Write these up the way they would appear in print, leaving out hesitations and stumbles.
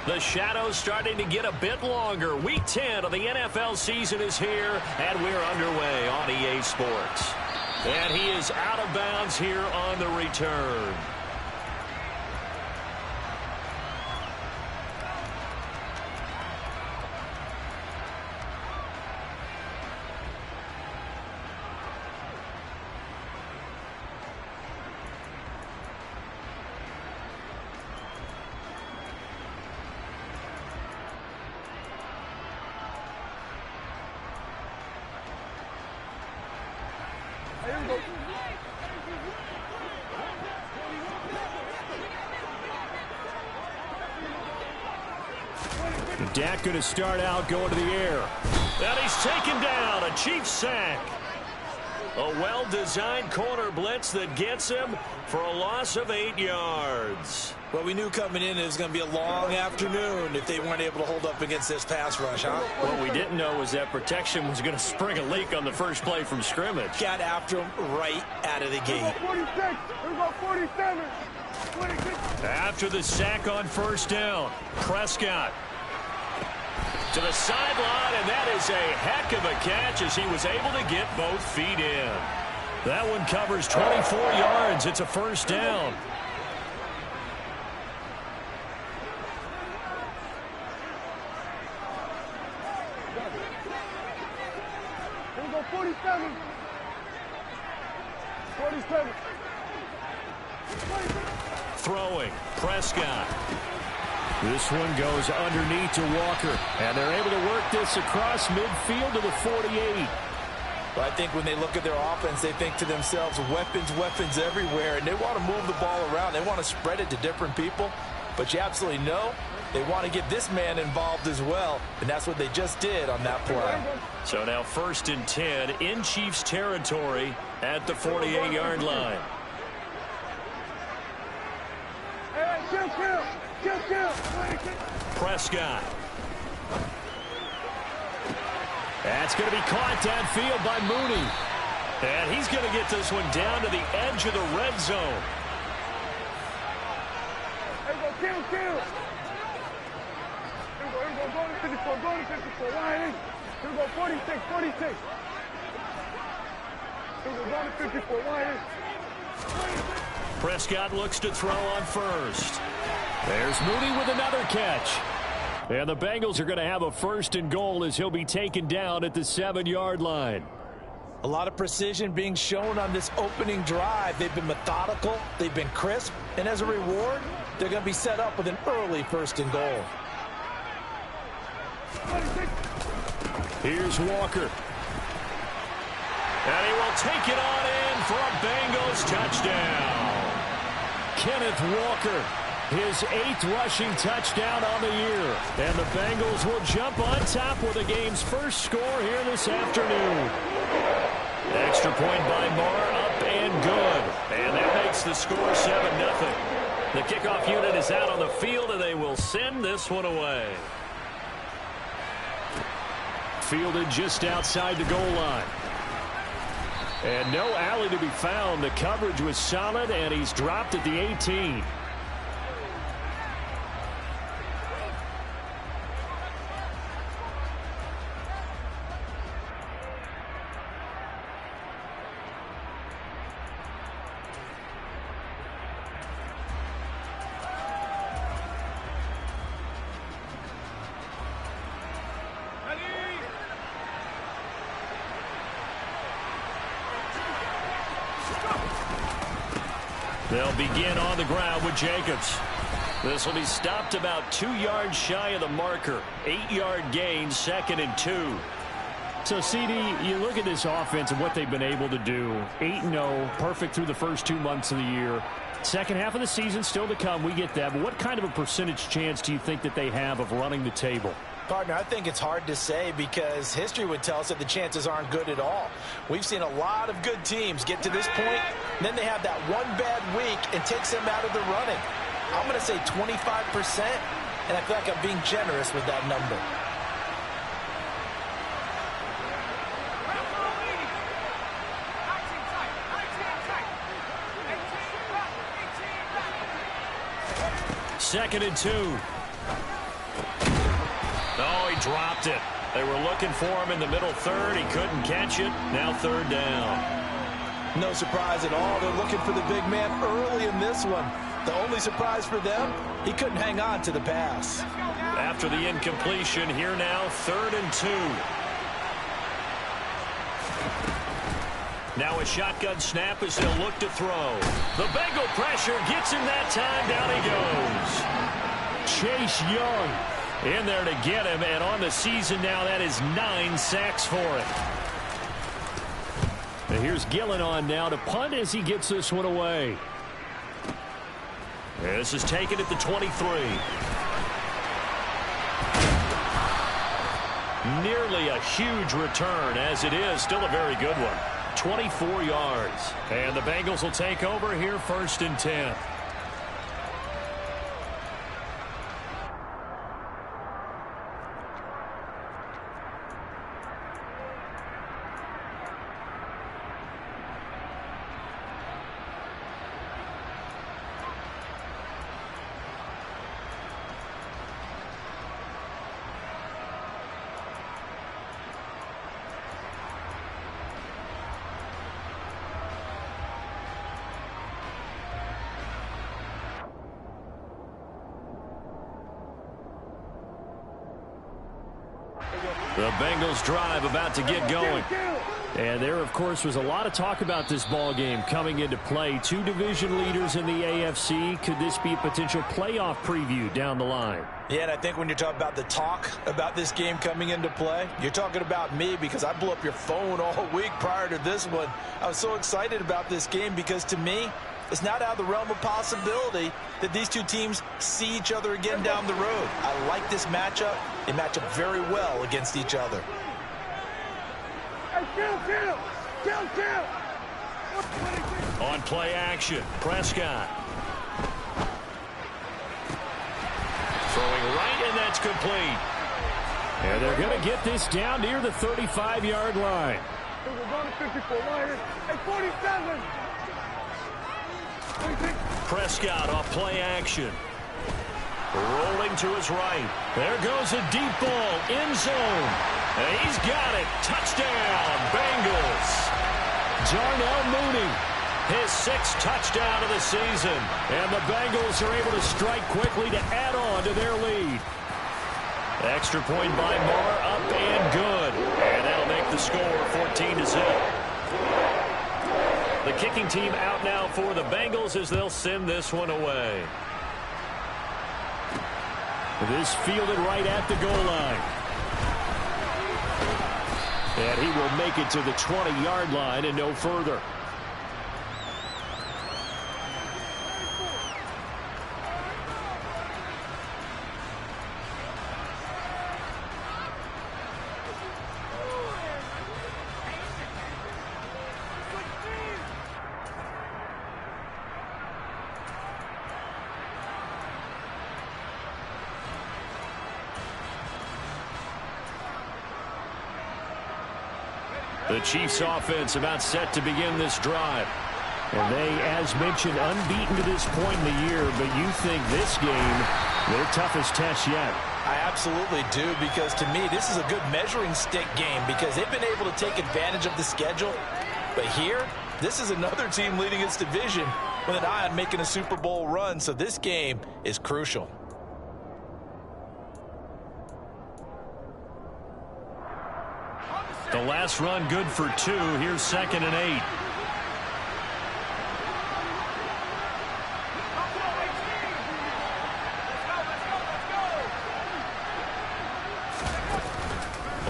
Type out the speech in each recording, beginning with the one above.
The shadow's starting to get a bit longer. Week 10 of the NFL season is here, and we're underway on EA Sports. And he is out of bounds here on the return. Dak going to start out going to the air. And he's taken down. A Chiefs sack. A well-designed corner blitz that gets him for a loss of 8 yards. Well, we knew coming in it was going to be a long afternoon if they weren't able to hold up against this pass rush, huh? What we didn't know was that protection was going to spring a leak on the first play from scrimmage. Got after him right out of the gate. 46. Here we go, 47. 26. After the sack on first down, Prescott to the sideline, and that is a heck of a catch as he was able to get both feet in. That one covers 24 yards. It's a first down. Here we go, 47. 47. Throwing, Prescott. This one goes underneath to Walker, and they're able to work this across midfield to the 48. Well, I think when they look at their offense, they think to themselves, weapons, weapons everywhere, and they want to move the ball around. They want to spread it to different people, but you absolutely know they want to get this man involved as well, and that's what they just did on that play. So now 1st and 10 in Chiefs territory at the 48-yard line. Hey, kill. Prescott. That's going to be caught downfield by Mooney. And he's going to get this one down to the edge of the red zone. Here we go, kill. Here we go, go to 54, go to 54. Line in. Here we go, 46. Here we go, go to 54, line in. Prescott looks to throw on first. There's Mooney with another catch. And the Bengals are going to have a 1st and goal as he'll be taken down at the 7-yard line. A lot of precision being shown on this opening drive. They've been methodical, they've been crisp, and as a reward, they're going to be set up with an early 1st and goal. Here's Walker. And he will take it on in for a Bengals touchdown. Kenneth Walker, his 8th rushing touchdown on the year. And the Bengals will jump on top with the game's first score here this afternoon. Extra point by Moore, up and good. And that makes the score 7-0. The kickoff unit is out on the field, and they will send this one away. Fielded just outside the goal line. And no alley to be found. The coverage was solid, and he's dropped at the 18. They'll begin on the ground with Jacobs. This will be stopped about 2 yards shy of the marker. 8-yard gain, 2nd and 2. So, CD, you look at this offense and what they've been able to do. 8-0, perfect through the first 2 months of the year. Second half of the season still to come. We get that. But what kind of a percentage chance do you think that they have of running the table? Partner, I think it's hard to say because history would tell us that the chances aren't good at all. We've seen a lot of good teams get to this point, and then they have that one bad week and takes them out of the running. I'm going to say 25%, and I feel like I'm being generous with that number. Second and 2. Oh, he dropped it. They were looking for him in the middle third. He couldn't catch it. Now third down. No surprise at all. They're looking for the big man early in this one. The only surprise for them, he couldn't hang on to the pass. After the incompletion, here now, 3rd and 2. Now a shotgun snap as they'll look to throw. The Bengal pressure gets him that time. Down he goes. Chase Young in there to get him, and on the season now, that is 9 sacks for him. And here's Gillen on now to punt as he gets this one away. This is taken at the 23. Nearly a huge return, as it is still a very good one. 24 yards. And the Bengals will take over here 1st and 10. The Bengals drive about to get going. And there, of course, was a lot of talk about this ball game coming into play. 2 division leaders in the AFC. Could this be a potential playoff preview down the line? Yeah, and I think when you're talking about the talk about this game coming into play, you're talking about me because I blew up your phone all week prior to this one. I was so excited about this game because, to me, it's not out of the realm of possibility that these two teams see each other again down the road. I like this matchup. They match up very well against each other. Hey, kill. On play action, Prescott. Throwing right, and that's complete. And they're going to get this down near the 35-yard line. We're going to 54, line. Hey, 47. Prescott off play action. Rolling to his right. There goes a deep ball, end zone. And he's got it. Touchdown, Bengals. Darnell Mooney, his 6th touchdown of the season. And the Bengals are able to strike quickly to add on to their lead. Extra point by Marr, up and good. And that'll make the score 14-0. The kicking team out now for the Bengals as they'll send this one away. This fielded right at the goal line. And he will make it to the 20-yard line and no further. The Chiefs offense about set to begin this drive. And they, as mentioned, unbeaten to this point in the year, but you think this game, their toughest test yet. I absolutely do, because to me, this is a good measuring stick game because they've been able to take advantage of the schedule. But here, this is another team leading its division with an eye on making a Super Bowl run, so this game is crucial. The last run good for 2. Here's 2nd and 8.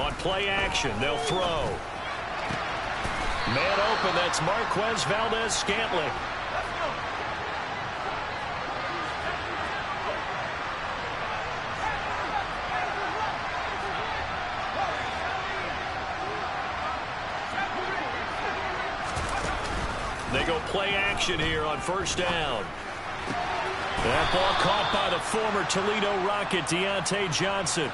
On play action, they'll throw. Man open, that's Marquez Valdez-Scantling. They go play action here on 1st down. That ball caught by the former Toledo Rocket, Deontay Johnson.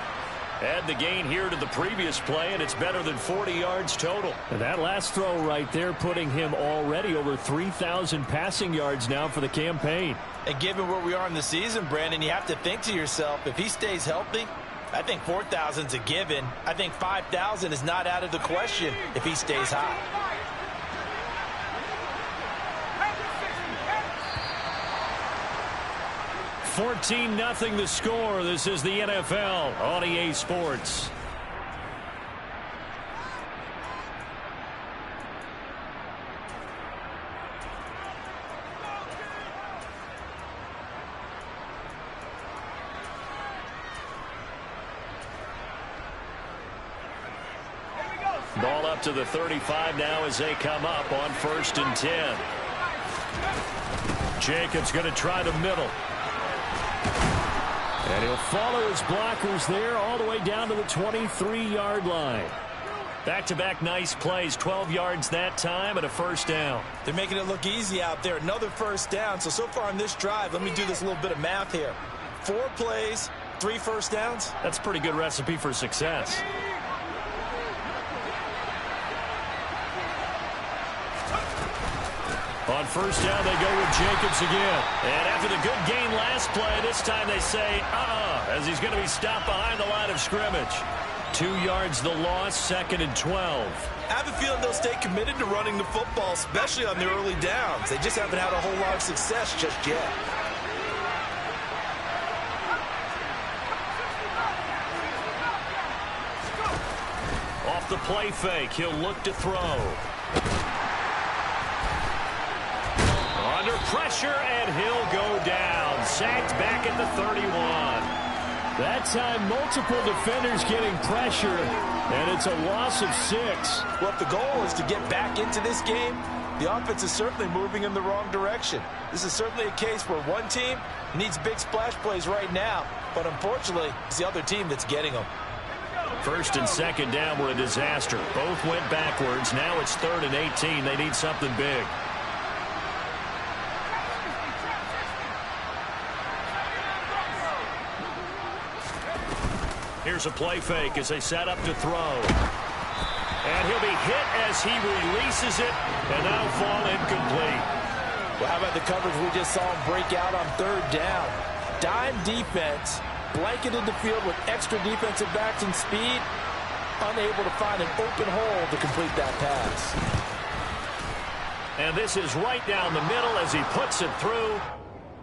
Add the gain here to the previous play, and it's better than 40 yards total. And that last throw right there putting him already over 3,000 passing yards now for the campaign. And given where we are in the season, Brandon, you have to think to yourself, if he stays healthy, I think 4,000 is a given. I think 5,000 is not out of the question if he stays hot. $14-0 the score. This is the NFL on EA Sports. Ball up to the 35 now as they come up on 1st and 10. Jacobs going to try the middle. And he'll follow his blockers there all the way down to the 23-yard line. Back-to-back nice plays, 12 yards that time and a 1st down. They're making it look easy out there. Another 1st down. So far in this drive, let me do this little bit of math here. 4 plays, 3 1st downs. That's a pretty good recipe for success. On 1st down, they go with Jacobs again. And after the good gain last play, this time they say, as he's going to be stopped behind the line of scrimmage. 2 yards the loss, 2nd and 12. I have a feeling they'll stay committed to running the football, especially on their early downs. They just haven't had a whole lot of success just yet. Off the play fake, he'll look to throw. Under pressure, and he'll go down. Sacked back at the 31. That time, multiple defenders getting pressure, and it's a loss of 6. Well, if the goal is to get back into this game, the offense is certainly moving in the wrong direction. This is certainly a case where one team needs big splash plays right now, but unfortunately, it's the other team that's getting them. 1st and 2nd down were a disaster. Both went backwards. Now it's 3rd and 18. They need something big. Here's a play fake as they set up to throw. And he'll be hit as he releases it, and that'll fall incomplete. Well, how about the coverage we just saw him break out on 3rd down? Dime defense, blanketed the field with extra defensive backs and speed, unable to find an open hole to complete that pass. And this is right down the middle as he puts it through.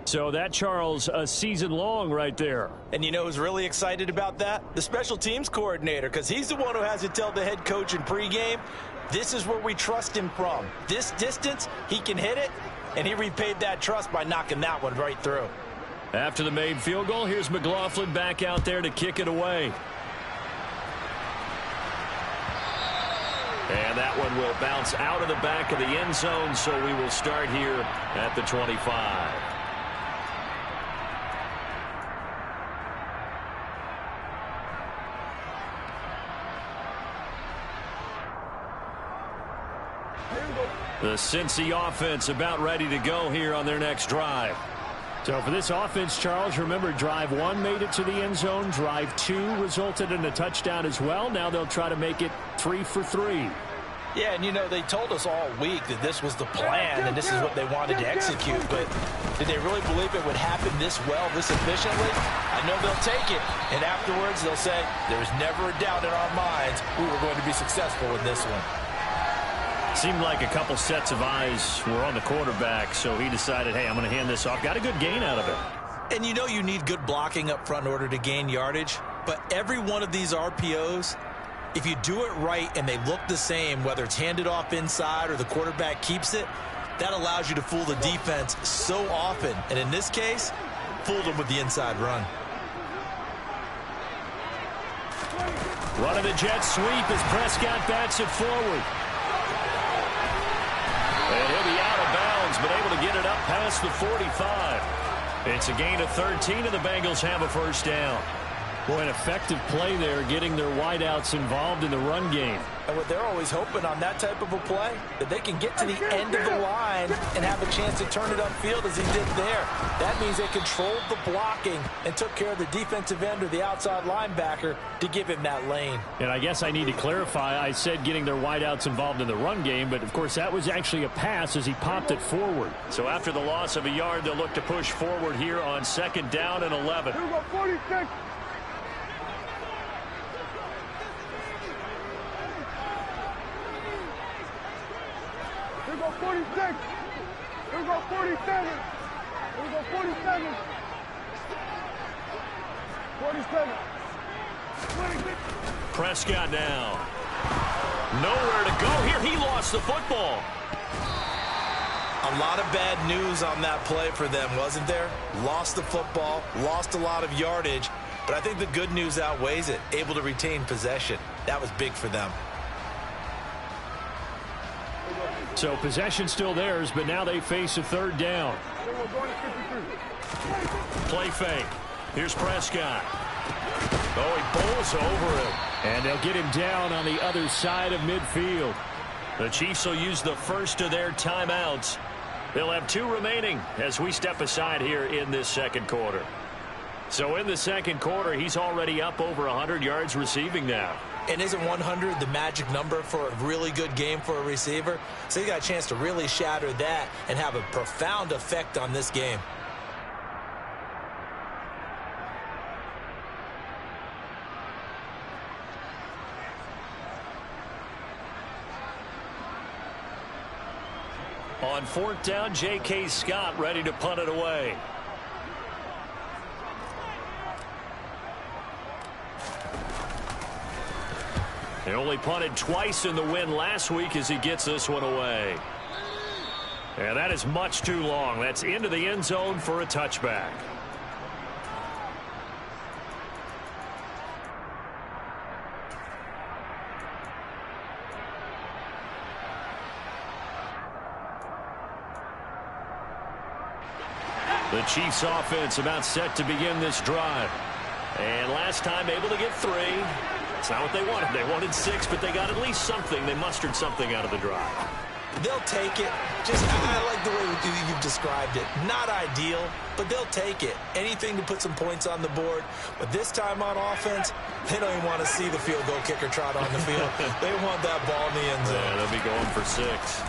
So that, Charles, a season long right there. And you know who's really excited about that? The special teams coordinator, because he's the one who has to tell the head coach in pregame, this is where we trust him from. This distance, he can hit it, and he repaid that trust by knocking that one right through. After the made field goal, here's McLaughlin back out there to kick it away. And that one will bounce out of the back of the end zone, so we will start here at the 25. The Cincy offense about ready to go here on their next drive. So for this offense, Charles, remember drive 1 made it to the end zone. Drive 2 resulted in a touchdown as well. Now they'll try to make it 3 for 3. Yeah, and you know, they told us all week that this was the plan and this is what they wanted to execute. But did they really believe it would happen this well, this efficiently? I know they'll take it. And afterwards, they'll say, there's never a doubt in our minds we were going to be successful in this one. Seemed like a couple sets of eyes were on the quarterback, so he decided, hey, I'm going to hand this off. Got a good gain out of it. And you know you need good blocking up front in order to gain yardage, but every one of these RPOs, if you do it right and they look the same, whether it's handed off inside or the quarterback keeps it, that allows you to fool the defense so often. And in this case, fooled them with the inside run. Running the jet sweep as Prescott bats it forward. And he'll be out of bounds, but able to get it up past the 45. It's a gain of 13, and the Bengals have a 1st down. Boy, an effective play there, getting their wideouts involved in the run game. And what they're always hoping on that type of a play, that they can get to the end of the line and have a chance to turn it upfield as he did there. That means they controlled the blocking and took care of the defensive end or the outside linebacker to give him that lane. And I guess I need to clarify, I said getting their wideouts involved in the run game, but of course that was actually a pass as he popped it forward. So after the loss of a yard, they'll look to push forward here on 2nd down and 11. Here we go, 46. Here we go, 46. Here we go, 47. Here we go, 47. 47. 26. Prescott now. Nowhere to go here. He lost the football. A lot of bad news on that play for them, wasn't there? Lost the football, lost a lot of yardage, but I think the good news outweighs it. Able to retain possession. That was big for them. So possession still theirs, but now they face a 3rd down. Play fake. Here's Prescott. Oh, he bowls over him. And they'll get him down on the other side of midfield. The Chiefs will use the first of their timeouts. They'll have 2 remaining as we step aside here in this 2nd quarter. So in the 2nd quarter, he's already up over 100 yards receiving now. And isn't 100 the magic number for a really good game for a receiver? So you got a chance to really shatter that and have a profound effect on this game. On 4th down, J.K. Scott ready to punt it away. He only punted twice in the win last week as he gets this one away. And that is much too long. That's into the end zone for a touchback. The Chiefs offense about set to begin this drive. And last time able to get 3. It's not what they wanted. They wanted 6, but they got at least something. They mustered something out of the drive. They'll take it. I like the way you've described it. Not ideal, but they'll take it. Anything to put some points on the board. But this time on offense, they don't even want to see the field goal kicker trot on the field. They want that ball in the end zone. Yeah, they'll be going for 6.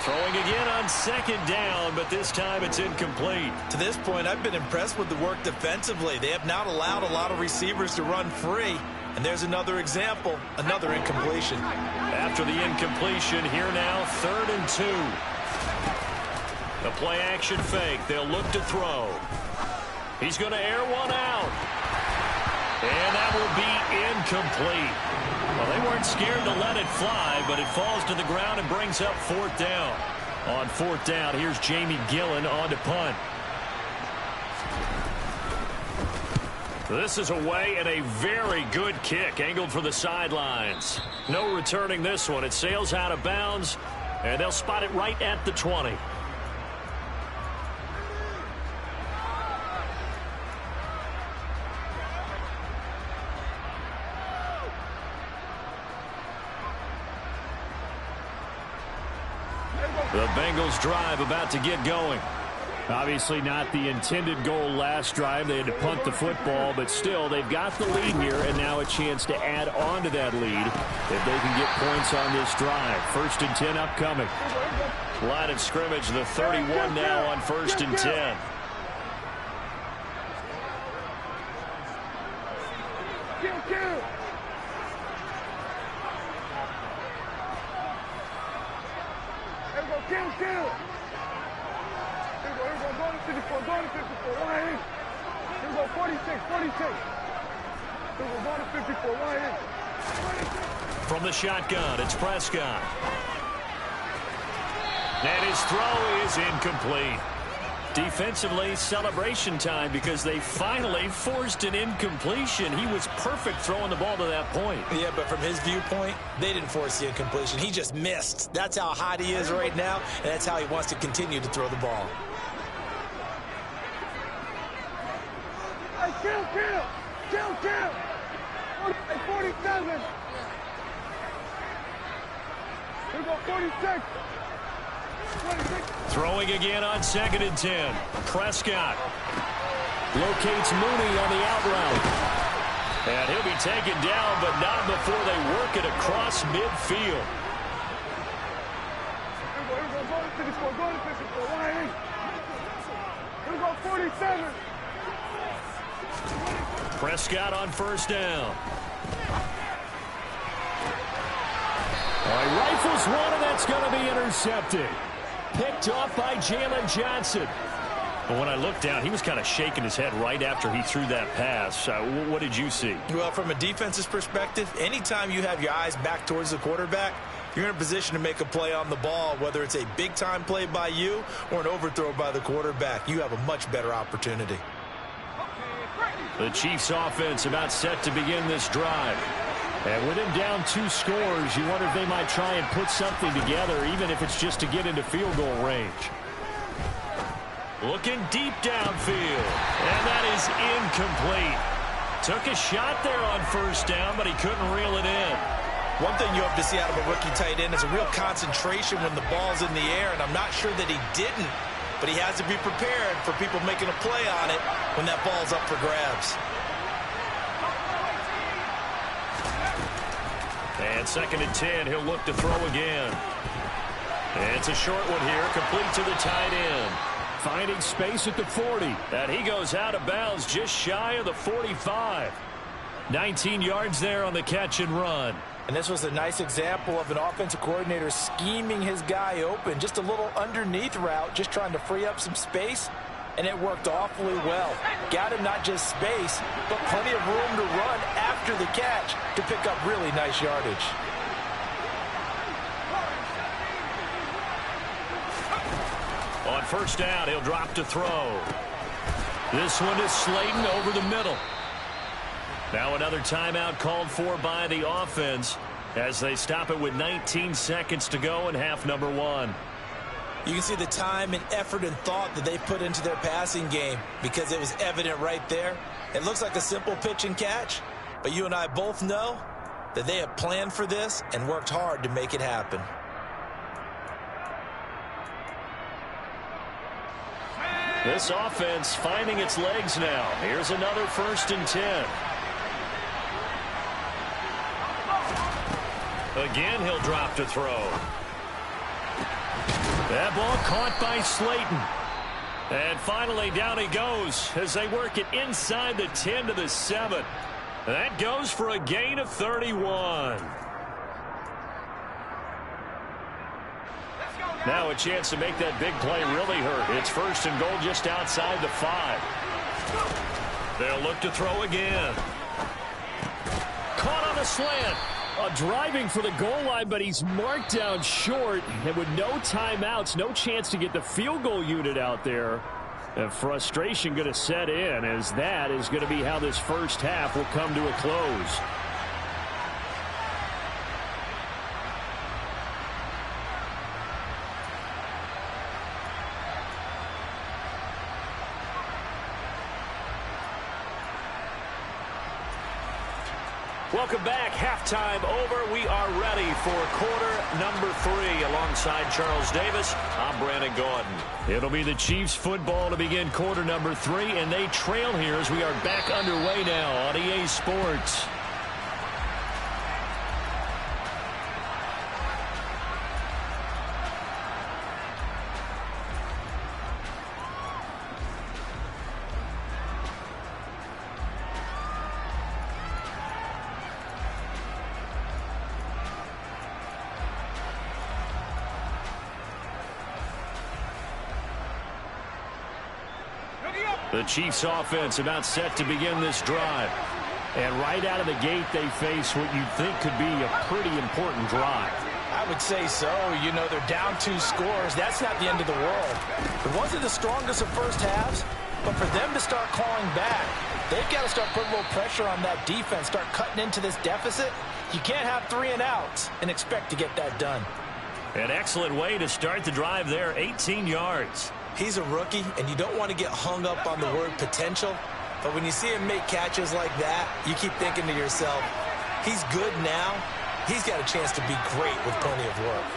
Throwing again on 2nd down, but this time it's incomplete. To this point, I've been impressed with the work defensively. They have not allowed a lot of receivers to run free. And there's another example, another incompletion. After the incompletion, here now, 3rd and 2. The play action fake. They'll look to throw. He's going to air one out. And that will be incomplete. Well, they weren't scared to let it fly, but it falls to the ground and brings up 4th down. On 4th down, here's Jamie Gillen on to punt. This is away and a very good kick angled for the sidelines. No returning this one. It sails out of bounds, and they'll spot it right at the 20. The Bengals drive about to get going. Obviously not the intended goal last drive. They had to punt the football, but still they've got the lead here and now a chance to add on to that lead if they can get points on this drive. 1st and 10 upcoming. Line of scrimmage, the 31 now on 1st and 10. Kill. Here we go, go to 54, go to 54, line in. Here we go, 46. Here we go, go to 54, line in. From the shotgun, it's Prescott. And his throw is incomplete. Defensively, celebration time because they finally forced an incompletion. He was perfect throwing the ball to that point. Yeah, but from his viewpoint, they didn't force the incompletion. He just missed. That's how hot he is right now, and that's how he wants to continue to throw the ball. Kill. 47. Here we go, 46. 26. Throwing again on 2nd and 10. Prescott locates Mooney on the out route. And he'll be taken down, but not before they work it across midfield. Here we go, go to 54, go to 54, 180. Here we go, 47. Prescott on 1st down. He rifles one, and that's going to be intercepted. Picked off by Jalen Johnson. But when I looked down, he was kind of shaking his head right after he threw that pass. What did you see? Well, from a defense's perspective, anytime you have your eyes back towards the quarterback, you're in a position to make a play on the ball, whether it's a big-time play by you or an overthrow by the quarterback. You have a much better opportunity. The Chiefs offense about set to begin this drive. And with him down 2 scores, you wonder if they might try and put something together, even if it's just to get into field goal range. Looking deep downfield. And that is incomplete. Took a shot there on 1st down, but he couldn't reel it in. One thing you hope to see out of a rookie tight end is a real concentration when the ball's in the air, and I'm not sure that he didn't, but he has to be prepared for people making a play on it when that ball's up for grabs. And 2nd and 10, he'll look to throw again. It's a short one here, complete to the tight end. Finding space at the 40. And he goes out of bounds just shy of the 45. 19 yards there on the catch and run. And this was a nice example of an offensive coordinator scheming his guy open. Just a little underneath route, just trying to free up some space. And it worked awfully well. Got him not just space, but plenty of room to run after the catch to pick up really nice yardage. On 1st down, he'll drop to throw. This one is Slayton over the middle. Now another timeout called for by the offense as they stop it with 19 seconds to go in half number 1. You can see the time and effort and thought that they put into their passing game because it was evident right there. It looks like a simple pitch and catch, but you and I both know that they have planned for this and worked hard to make it happen. This offense finding its legs now. Here's another 1st and 10. Again, he'll drop to throw. That ball caught by Slayton. And finally, down he goes as they work it inside the 10 to the 7. That goes for a gain of 31. Now a chance to make that big play really hurt. It's 1st and goal just outside the 5. They'll look to throw again. Caught on a slant. Driving for the goal line, but he's marked down short. And with no timeouts, no chance to get the field goal unit out there. And frustration going to set in, as that is going to be how this 1st half will come to a close. Welcome back. Halftime over. We are ready for quarter number 3. Alongside Charles Davis, I'm Brandon Gordon. It'll be the Chiefs football to begin quarter number 3, and they trail here as we are back underway now on EA Sports. The Chiefs offense about set to begin this drive. And right out of the gate, they face what you'd think could be a pretty important drive. I would say so. You know, they're down 2 scores. That's not the end of the world. It wasn't the strongest of first halves, but for them to start clawing back, they've got to start putting a little pressure on that defense, start cutting into this deficit. You can't have 3 and outs and expect to get that done. An excellent way to start the drive there, 18 yards. He's a rookie, and you don't want to get hung up on the word potential. But when you see him make catches like that, you keep thinking to yourself, he's good now. He's got a chance to be great with plenty of work.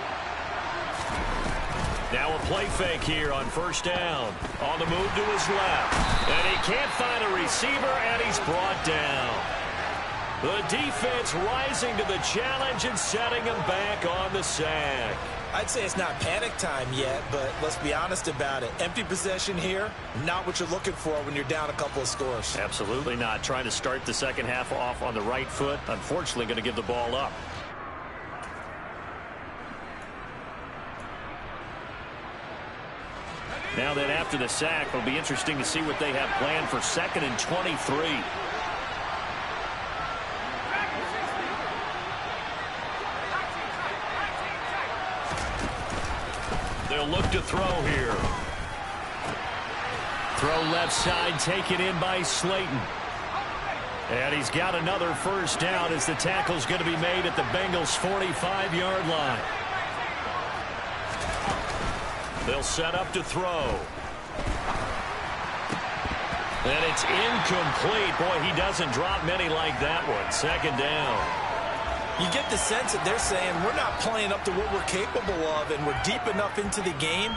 Now a play fake here on first down. On the move to his left. And he can't find a receiver, and he's brought down. The defense rising to the challenge and setting him back on the sack. I'd say it's not panic time yet, but let's be honest about it. Empty possession here, not what you're looking for when you're down a couple of scores. Absolutely not. Trying to start the second half off on the right foot. Unfortunately, going to give the ball up. Now then, after the sack, it'll be interesting to see what they have planned for 2nd and 23. They'll look to throw here. Throw left side, taken in by Slayton. And he's got another first down as the tackle's going to be made at the Bengals' 45-yard line. They'll set up to throw. And it's incomplete. Boy, he doesn't drop many like that one. 2nd down. You get the sense that they're saying we're not playing up to what we're capable of, and we're deep enough into the game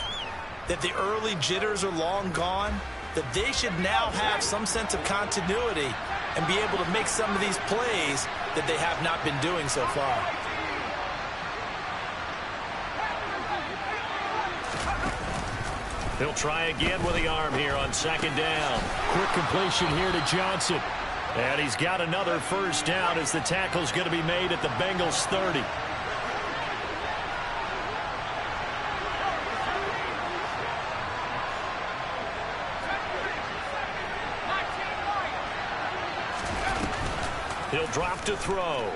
that the early jitters are long gone, that they should now have some sense of continuity and be able to make some of these plays that they have not been doing so far. He'll try again with the arm here on 2nd down. Quick completion here to Johnson. And he's got another first down as the tackle's going to be made at the Bengals' 30. He'll drop to throw.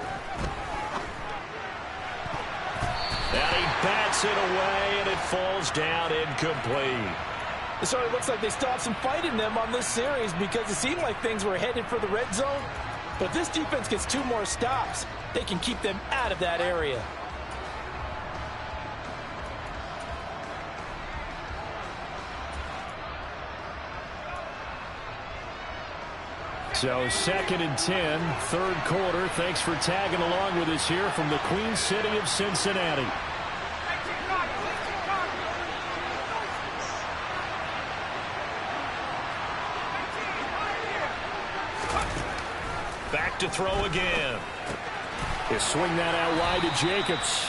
And he bats it away, and it falls down incomplete. It sort of looks like they still have some fight in them on this series because it seemed like things were headed for the red zone. But if this defense gets 2 more stops, they can keep them out of that area. So 2nd and 10, 3rd quarter. Thanks for tagging along with us here from the Queen City of Cincinnati. Back to throw again. They swing that out wide to Jacobs.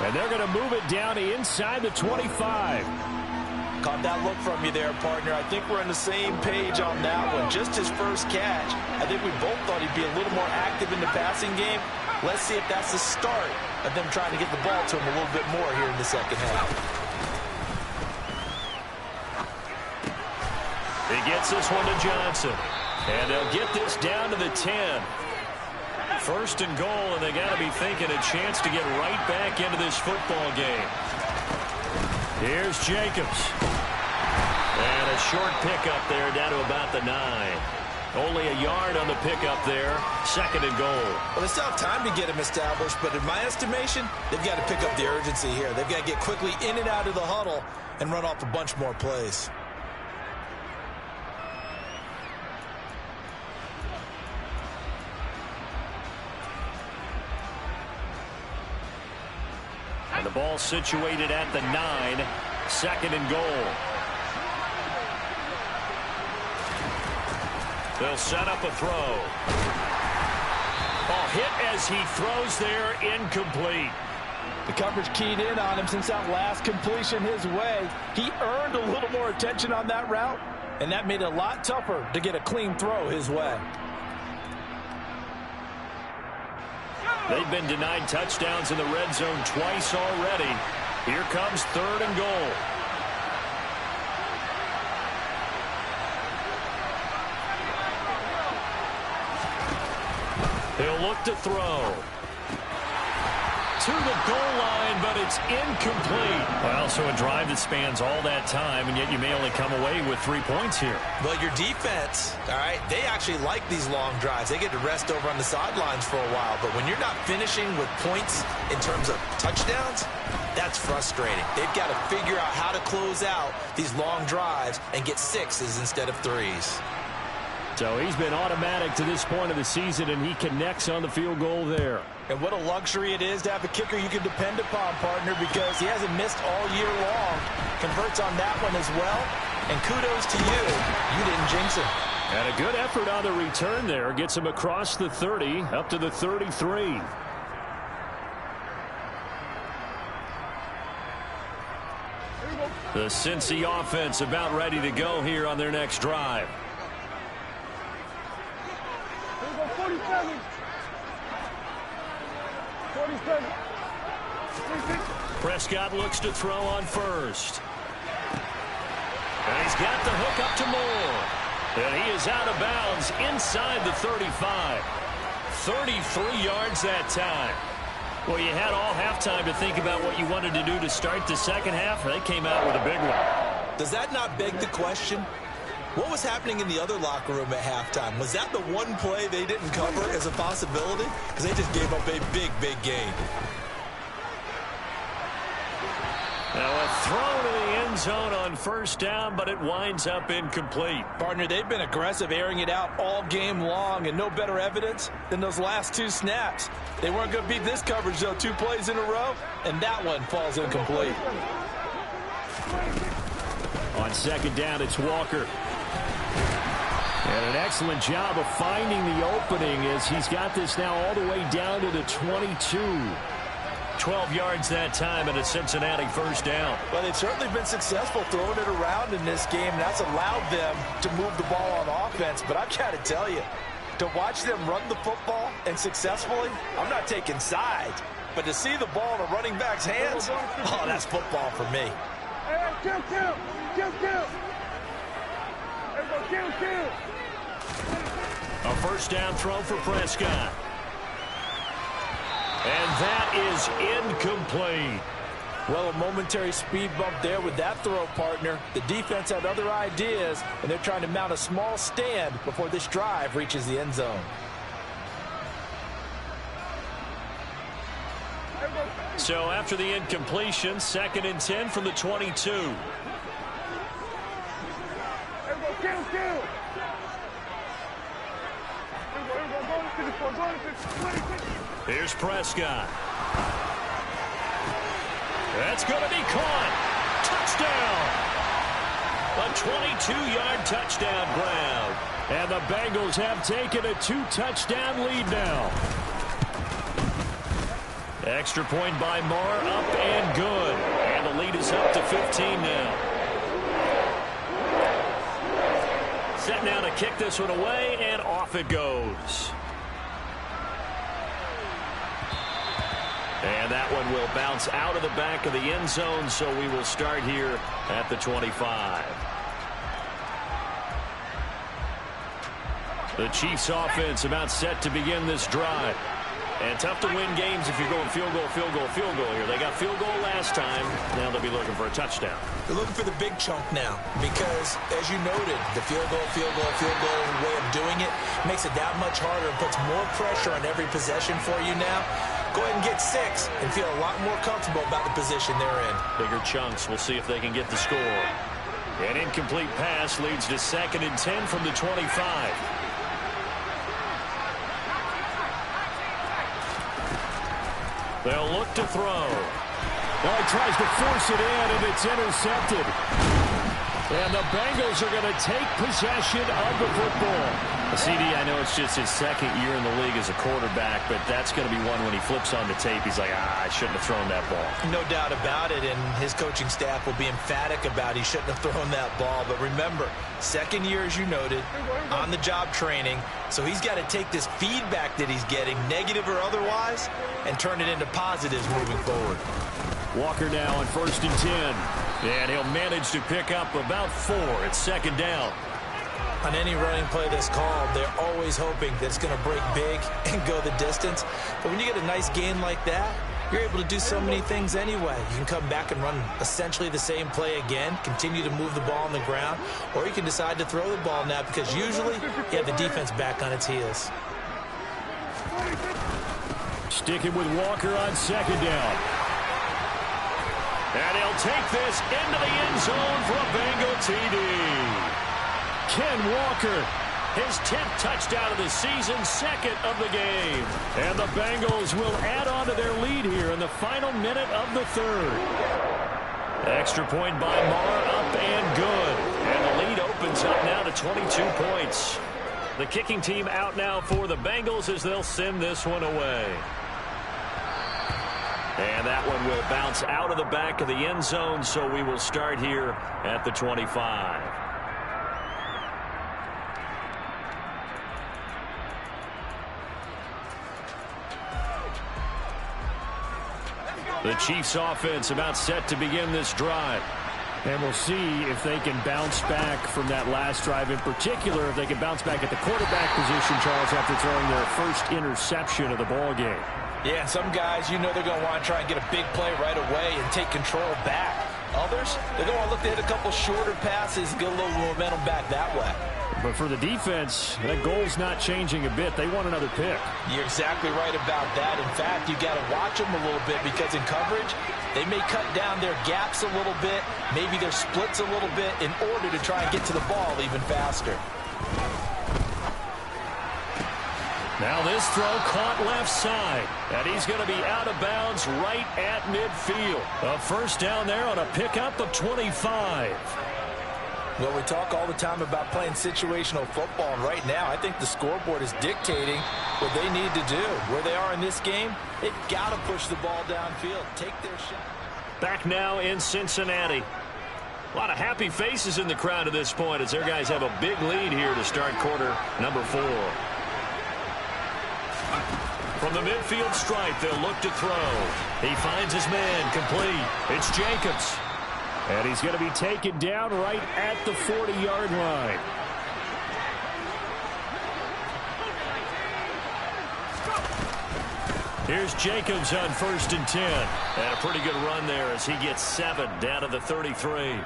And they're going to move it down to inside the 25. Caught that look from you there, partner. I think we're on the same page on that one. Just his first catch. I think we both thought he'd be a little more active in the passing game. Let's see if that's the start of them trying to get the ball to him a little bit more here in the second half. He gets this one to Johnson. And they'll get this down to the 10. 1st and goal, and they got to be thinking a chance to get right back into this football game. Here's Jacobs. And a short pickup there down to about the 9. Only a yard on the pickup there. 2nd and goal. Well, they still have time to get him established, but in my estimation, they've got to pick up the urgency here. They've got to get quickly in and out of the huddle and run off a bunch more plays. And the ball situated at the 9. 2nd and goal. They'll set up a throw. Oh, hit as he throws there, incomplete. The coverage keyed in on him since that last completion his way. He earned a little more attention on that route, and that made it a lot tougher to get a clean throw his way. They've been denied touchdowns in the red zone twice already. Here comes 3rd and goal. He'll look to throw. To the goal line, but it's incomplete. Well, so a drive that spans all that time, and yet you may only come away with 3 points here. Well, your defense, all right, they actually like these long drives. They get to rest over on the sidelines for a while. But when you're not finishing with points in terms of touchdowns, that's frustrating. They've got to figure out how to close out these long drives and get 6s instead of 3s. So he's been automatic to this point of the season, and he connects on the field goal there. And what a luxury it is to have a kicker you can depend upon, partner, because he hasn't missed all year long. Converts on that one as well. And kudos to you. You didn't jinx him. And a good effort on the return there. Gets him across the 30, up to the 33. The Cincy offense about ready to go here on their next drive. 47. 47. Prescott looks to throw on first. And he's got the hook up to Moore. And he is out of bounds inside the 35. 33 yards that time. Well, you had all halftime to think about what you wanted to do to start the second half. They came out with a big one. Does that not beg the question? What was happening in the other locker room at halftime? Was that the one play they didn't cover as a possibility? Because they just gave up a big, big gain. Now a throw to the end zone on first down, but it winds up incomplete. Partner, they've been aggressive, airing it out all game long, and no better evidence than those last two snaps. They weren't going to beat this coverage, though, 2 plays in a row, and that one falls incomplete. On second down, it's Walker. And an excellent job of finding the opening as he's got this now all the way down to the 22. 12 yards that time and a Cincinnati first down. Well, they've certainly been successful throwing it around in this game, and that's allowed them to move the ball on offense. But I've got to tell you, to watch them run the football and successfully, I'm not taking sides. But to see the ball in a running back's hands, oh, that's football for me. Hey, kill. Everybody, kill. A first down throw for Prescott. And that is incomplete. Well, a momentary speed bump there with that throw, partner. The defense had other ideas, and they're trying to mount a small stand before this drive reaches the end zone. So after the incompletion, 2nd and 10 from the 22. Everybody, kill. Here's Prescott. That's going to be caught. Touchdown. A 22-yard touchdown grab. And the Bengals have taken a 2-touchdown lead now. Extra point by Moore, up and good. And the lead is up to 15 now. Set now to kick this one away, and off it goes. And that one will bounce out of the back of the end zone, so we will start here at the 25. The Chiefs offense about set to begin this drive. And tough to win games if you're going field goal here. They got field goal last time. Now they'll be looking for a touchdown. They're looking for the big chunk now because, as you noted, the field goal way of doing it makes it that much harder and puts more pressure on every possession for you now. Go ahead and get 6 and feel a lot more comfortable about the position they're in. Bigger chunks. We'll see if they can get the score. An incomplete pass leads to 2nd and 10 from the 25. They'll look to throw. Now he tries to force it in, and it's intercepted. And the Bengals are going to take possession of the football. CD, I know it's just his 2nd year in the league as a quarterback, but that's going to be one when he flips on the tape. He's like, I shouldn't have thrown that ball. No doubt about it, and his coaching staff will be emphatic about he shouldn't have thrown that ball. But remember, 2nd year, as you noted, on-the-job training, so he's got to take this feedback that he's getting, negative or otherwise, and turn it into positives moving forward. Walker now on 1st and 10. And he'll manage to pick up about 4 at 2nd down. On any running play that's called, they're always hoping that it's going to break big and go the distance. But when you get a nice gain like that, you're able to do so many things anyway. You can come back and run essentially the same play again, continue to move the ball on the ground, or you can decide to throw the ball now because usually you have the defense back on its heels. Sticking with Walker on 2nd down. And he'll take this into the end zone for a Bengal TD. Ken Walker His 10th touchdown of the season, second of the game. And the Bengals will add on to their lead here in the final minute of the third. Extra point by Marr, up and good. And the lead opens up now to 22 points. The kicking team out now for the Bengals as they'll send this one away. And that one will bounce out of the back of the end zone, so we will start here at the 25. The Chiefs offense about set to begin this drive. And we'll see if they can bounce back from that last drive. In particular, if they can bounce back at the quarterback position, Charles, after throwing their first interception of the ball game. Yeah, some guys, you know they're going to want to try and get a big play right away and take control back. Others, they're going to look to hit a couple shorter passes and get a little momentum back that way. But for the defense, that goal's not changing a bit. They want another pick. You're exactly right about that. In fact, you got to watch them a little bit because in coverage, they may cut down their gaps a little bit, maybe their splits a little bit in order to try and get to the ball even faster. Now this throw caught left side, and he's going to be out of bounds right at midfield. A first down there on a pickup of 25. Well, we talk all the time about playing situational football, and right now I think the scoreboard is dictating what they need to do. Where they are in this game, they've got to push the ball downfield, take their shot. Back now in Cincinnati. A lot of happy faces in the crowd at this point as their guys have a big lead here to start quarter number 4. From the midfield stripe, they'll look to throw. He finds his man complete. It's Jacobs. And he's going to be taken down right at the 40-yard line. Here's Jacobs on 1st and 10. And a pretty good run there as he gets 7 down to the 33.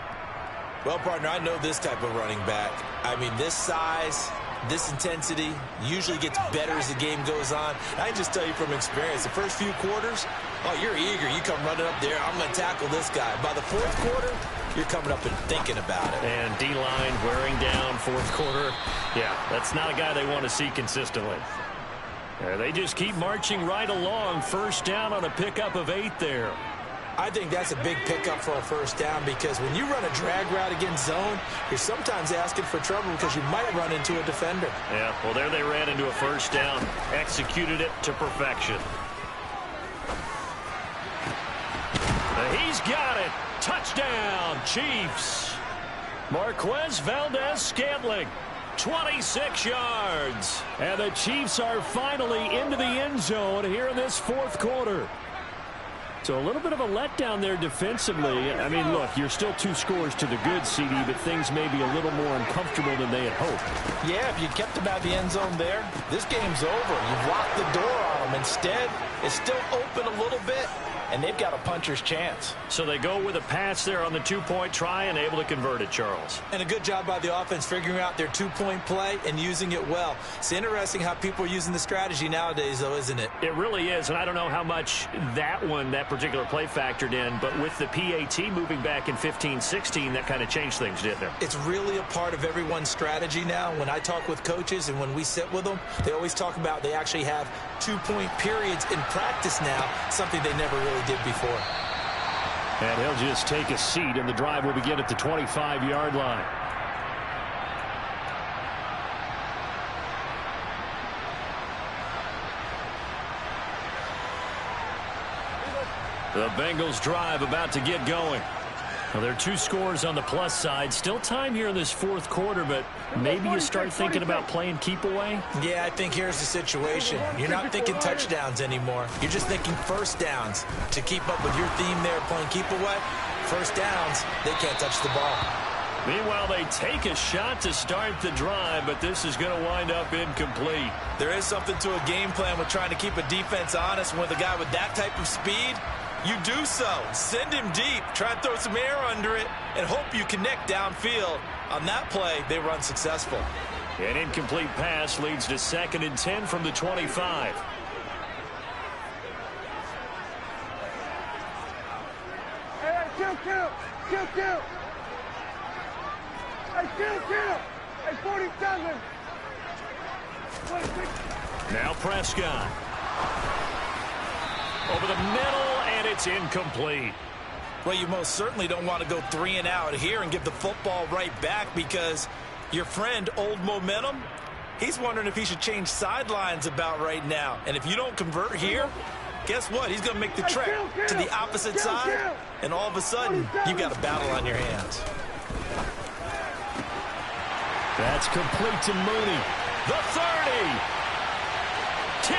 Well, partner, I know this type of running back. I mean, this size, this intensity usually gets better as the game goes on. I can just tell you from experience, the first few quarters, oh, you're eager. You come running up there, I'm going to tackle this guy. By the 4th quarter, you're coming up and thinking about it. And D-line wearing down 4th quarter. Yeah, that's not a guy they want to see consistently. They just keep marching right along. First down on a pickup of 8 there. I think that's a big pickup for a first down because when you run a drag route against zone, you're sometimes asking for trouble because you might run into a defender. Yeah, well, there they ran into a first down, executed it to perfection. He's got it. Touchdown, Chiefs. Marquez Valdez-Scantling, 26 yards. And the Chiefs are finally into the end zone here in this 4th quarter. So a little bit of a letdown there defensively. I mean, look, you're still 2 scores to the good, CD, but things may be a little more uncomfortable than they had hoped. Yeah, if you kept them out of the end zone there, this game's over. You've locked the door on them. Instead, it's still open a little bit, and they've got a puncher's chance. So they go with a pass there on the 2-point try and able to convert it, Charles. And a good job by the offense figuring out their 2-point play and using it well. It's interesting how people are using the strategy nowadays, though, isn't it? It really is, and I don't know how much that particular play factored in, but with the PAT moving back in 15-16, that kind of changed things, didn't it? It's really a part of everyone's strategy now. When I talk with coaches and when we sit with them, they always talk about they actually have 2-point periods in practice now, something they never really did before. And he'll just take a seat, and the drive will begin at the 25-yard line. The Bengals drive about to get going. Well, there are 2 scores on the plus side. Still time here in this 4th quarter, but maybe you start thinking about playing keep away? Yeah, I think here's the situation. You're not thinking touchdowns anymore. You're just thinking first downs. To keep up with your theme there, playing keep away, first downs, they can't touch the ball. Meanwhile, they take a shot to start the drive, but this is going to wind up incomplete. There is something to a game plan with trying to keep a defense honest. With a guy with that type of speed, you do so. Send him deep. Try and throw some air under it and hope you connect downfield. On that play, they run successful. An incomplete pass leads to 2nd and 10 from the 25. Hey, kill. Hey, kill. Hey, 47. Now Prescott. Over the middle, and it's incomplete. Well, you most certainly don't want to go 3 and out here and give the football right back, because your friend, Old Momentum, he's wondering if he should change sidelines about right now. And if you don't convert here, guess what? He's going to make the trek to the opposite side, and all of a sudden, you've got a battle on your hands. That's complete to Mooney. The 30. 10.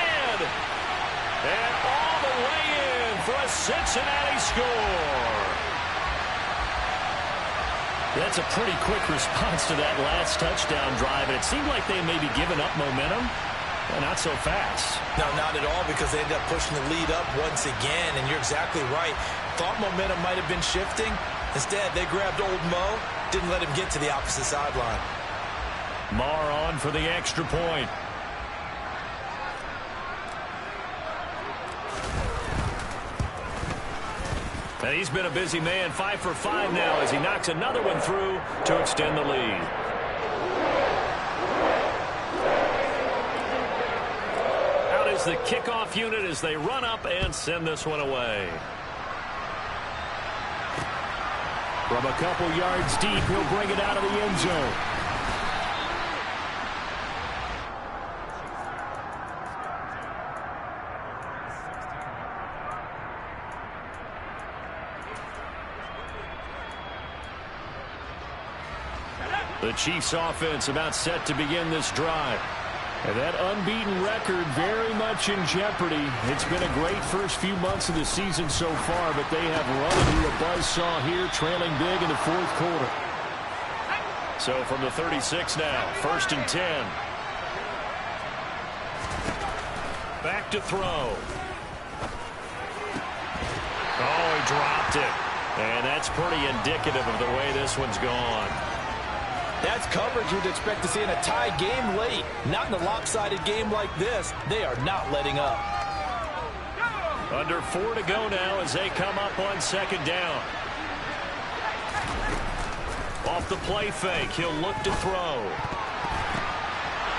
And all the way in for a Cincinnati score. That's a pretty quick response to that last touchdown drive, and it seemed like they may be giving up momentum. Well, not so fast. No, not at all, because they ended up pushing the lead up once again, and you're exactly right. Thought momentum might have been shifting. Instead, they grabbed Old Mo, didn't let him get to the opposite sideline. Marr on for the extra point. And he's been a busy man, 5 for 5 now as he knocks another one through to extend the lead. Out is the kickoff unit as they run up and send this one away. From a couple yards deep, he'll bring it out of the end zone. The Chiefs offense about set to begin this drive. And that unbeaten record very much in jeopardy. It's been a great first few months of the season so far, but they have run into a buzzsaw here, trailing big in the fourth quarter. So from the 36 now, 1st and 10. Back to throw. Oh, he dropped it. And that's pretty indicative of the way this one's gone. That's coverage you'd expect to see in a tie game late. Not in a lopsided game like this. They are not letting up. Under 4 to go now as they come up on 2nd down. Off the play fake, he'll look to throw.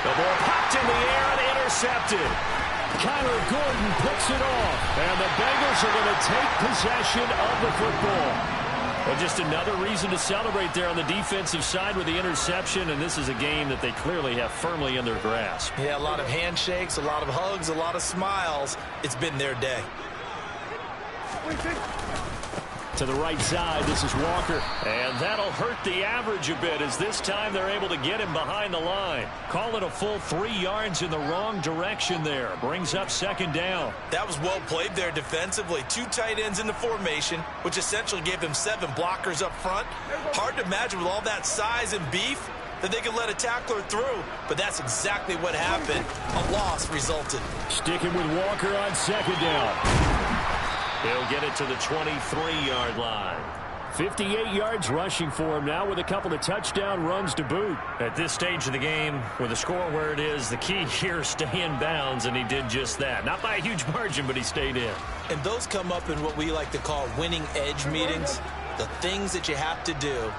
The ball popped in the air and intercepted. Kyler Gordon picks it off. And the Bengals are going to take possession of the football. Well, just another reason to celebrate there on the defensive side with the interception, and this is a game that they clearly have firmly in their grasp. Yeah, a lot of handshakes, a lot of hugs, a lot of smiles. It's been their day. To the right side, this is Walker. And that'll hurt the average a bit as this time they're able to get him behind the line. Call it a full 3 yards in the wrong direction there. Brings up 2nd down. That was well played there defensively. 2 tight ends in the formation, which essentially gave them 7 blockers up front. Hard to imagine with all that size and beef that they could let a tackler through, but that's exactly what happened. A loss resulted. Sticking with Walker on 2nd down. He'll get it to the 23-yard line. 58 yards rushing for him now with a couple of touchdown runs to boot. At this stage of the game, with the score where it is, the key here is stay in bounds, and he did just that. Not by a huge margin, but he stayed in. And those come up in what we like to call winning edge meetings. The things that you have to do.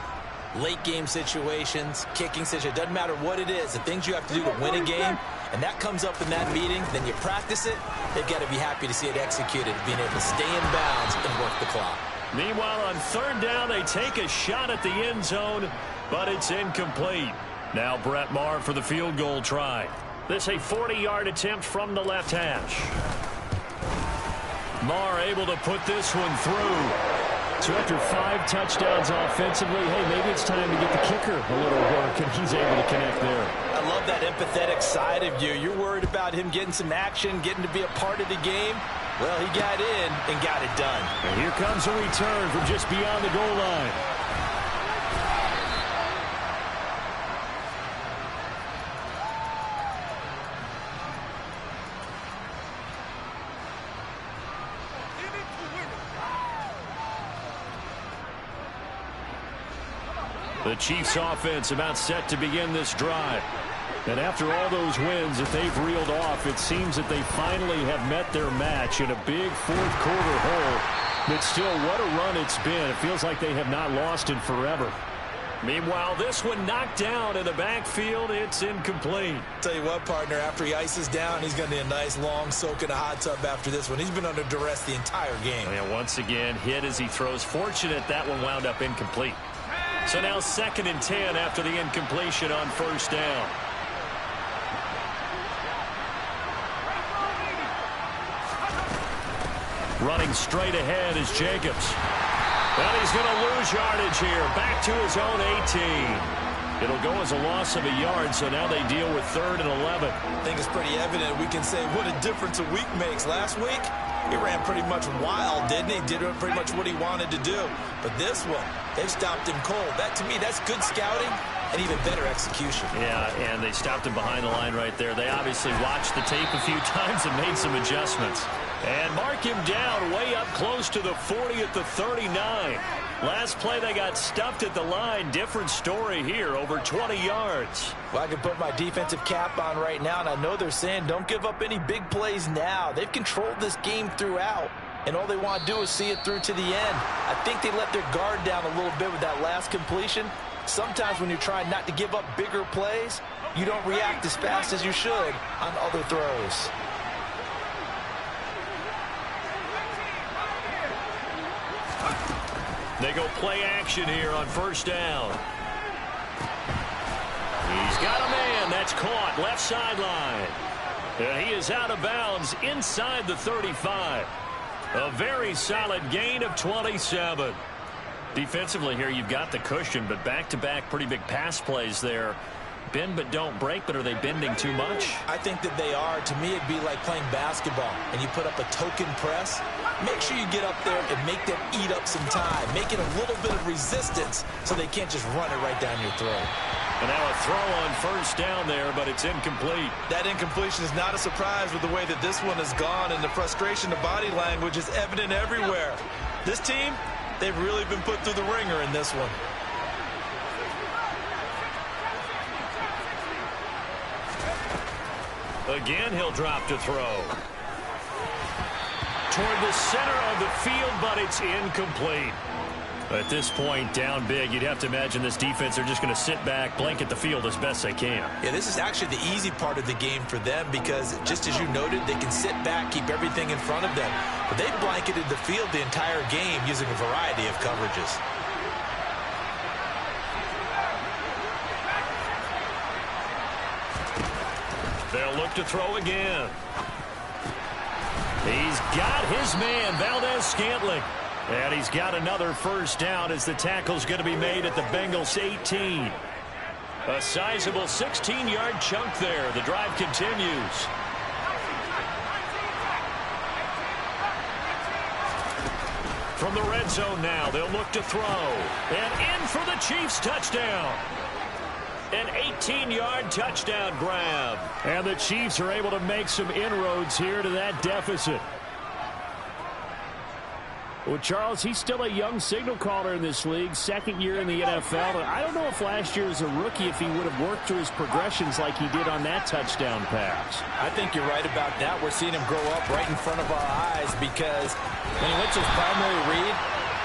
Late game situations, kicking situations, doesn't matter what it is, the things you have to do to win a game, and that comes up in that meeting, then you practice it, they've got to be happy to see it executed, being able to stay in bounds and work the clock. Meanwhile, on 3rd down, they take a shot at the end zone, but it's incomplete. Now Brett Maher for the field goal try. This a 40-yard attempt from the left hash. Maher able to put this one through. So after 5 touchdowns offensively, hey, maybe it's time to get the kicker a little work, and he's able to connect there. I love that empathetic side of you. You're worried about him getting some action, getting to be a part of the game. Well, he got in and got it done. And here comes a return from just beyond the goal line. The Chiefs offense about set to begin this drive. And after all those wins that they've reeled off, it seems that they finally have met their match in a big fourth quarter hole. But still, what a run it's been. It feels like they have not lost in forever. Meanwhile, this one knocked down in the backfield. It's incomplete. Tell you what, partner, after he ices down, he's going to need a nice long soak in a hot tub after this one. He's been under duress the entire game. And once again, hit as he throws. Fortunate that one wound up incomplete. So now 2nd and 10 after the incompletion on 1st down. Running straight ahead is Jacobs. Well, he's going to lose yardage here. Back to his own 18. It'll go as a loss of a yard, so now they deal with 3rd and 11. I think it's pretty evident. We can say what a difference a week makes. Last week, he ran pretty much wild, didn't he? Did pretty much what he wanted to do. But this one, they've stopped him cold. That, to me, that's good scouting and even better execution. Yeah, and they stopped him behind the line right there. They obviously watched the tape a few times and made some adjustments. And mark him down way up close to the 40 at the 39. Last play, they got stuffed at the line. Different story here, over 20 yards. Well, I can put my defensive cap on right now, and I know they're saying don't give up any big plays now. They've controlled this game throughout, and all they want to do is see it through to the end. I think they let their guard down a little bit with that last completion. Sometimes when you're trying not to give up bigger plays, you don't react as fast as you should on other throws. They go play action here on 1st down. He's got a man. That's caught. Left sideline. And he is out of bounds inside the 35. A very solid gain of 27. Defensively here, you've got the cushion, but back-to-back pretty big pass plays there. Bend but don't break, but are they bending too much? I think that they are. To me, it'd be like playing basketball, and you put up a token press. Make sure you get up there and make them eat up some time. Make it a little bit of resistance so they can't just run it right down your throat. And now a throw on 1st down there, but it's incomplete. That incompletion is not a surprise with the way that this one has gone, and the frustration, the body language is evident everywhere. This team, they've really been put through the ringer in this one. Again, he'll drop to throw. Toward the center of the field, but it's incomplete. At this point, down big, you'd have to imagine this defense are just going to sit back, blanket the field as best they can. Yeah, this is actually the easy part of the game for them because, just as you noted, they can sit back, keep everything in front of them. But they've blanketed the field the entire game using a variety of coverages. They'll look to throw again. He's got his man, Valdez-Scantling. And he's got another 1st down as the tackle's going to be made at the Bengals 18. A sizable 16-yard chunk there. The drive continues. From the red zone now, they'll look to throw. And in for the Chiefs touchdown. An 18-yard touchdown grab. And the Chiefs are able to make some inroads here to that deficit. Well, Charles, he's still a young signal caller in this league, 2nd year in the NFL. But I don't know if last year as a rookie, if he would have worked through his progressions like he did on that touchdown pass. I think you're right about that. We're seeing him grow up right in front of our eyes because when he went to his primary read,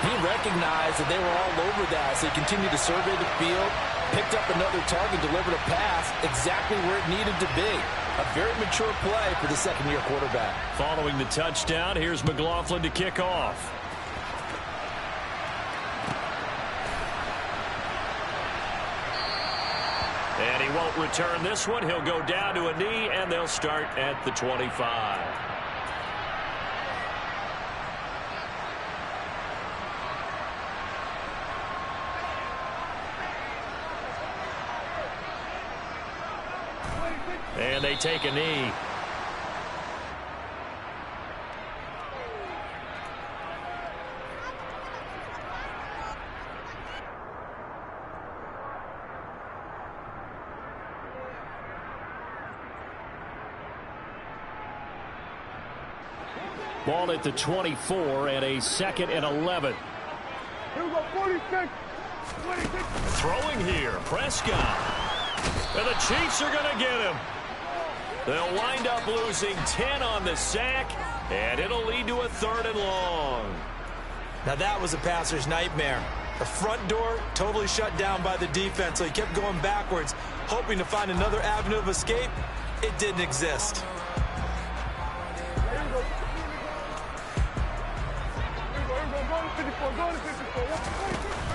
he recognized that they were all over that. So he continued to survey the field, picked up another target, delivered a pass exactly where it needed to be. A very mature play for the 2nd-year quarterback. Following the touchdown, here's McLaughlin to kick off. And he won't return this one. He'll go down to a knee, and they'll start at the 25. And they take a knee. Ball at the 24 and a 2nd and 11. Here we go, 46. 26. Throwing here, Prescott. And the Chiefs are going to get him. They'll wind up losing 10 on the sack, and it'll lead to a 3rd and long. Now that was a passer's nightmare. The front door totally shut down by the defense, so he kept going backwards, hoping to find another avenue of escape. It didn't exist.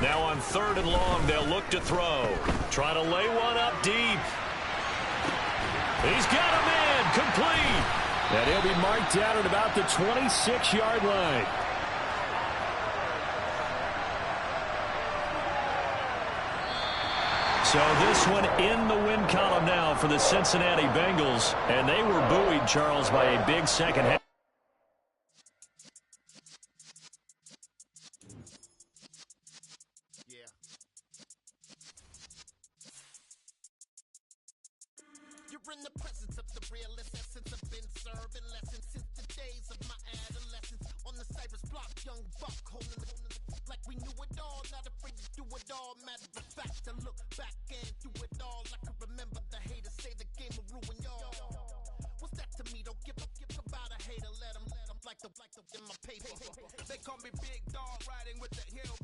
Now on 3rd and long, they'll look to throw. Try to lay one up deep. He's got a man, complete. And he'll be marked down at about the 26-yard line. So this one in the win column now for the Cincinnati Bengals. And they were buoyed, Charles, by a big second half. You're in the presence of the realest essence. I've been serving lessons since the days of my adolescence. On the Cypress block, young buck holding the like we knew it all, not afraid to do it all. Matter of fact, to look back and do it all. I can remember the haters say the game will ruin y'all. What's that to me? Don't give about a hater. Let them like the in my paper. They call me Big Dog, riding with the hill.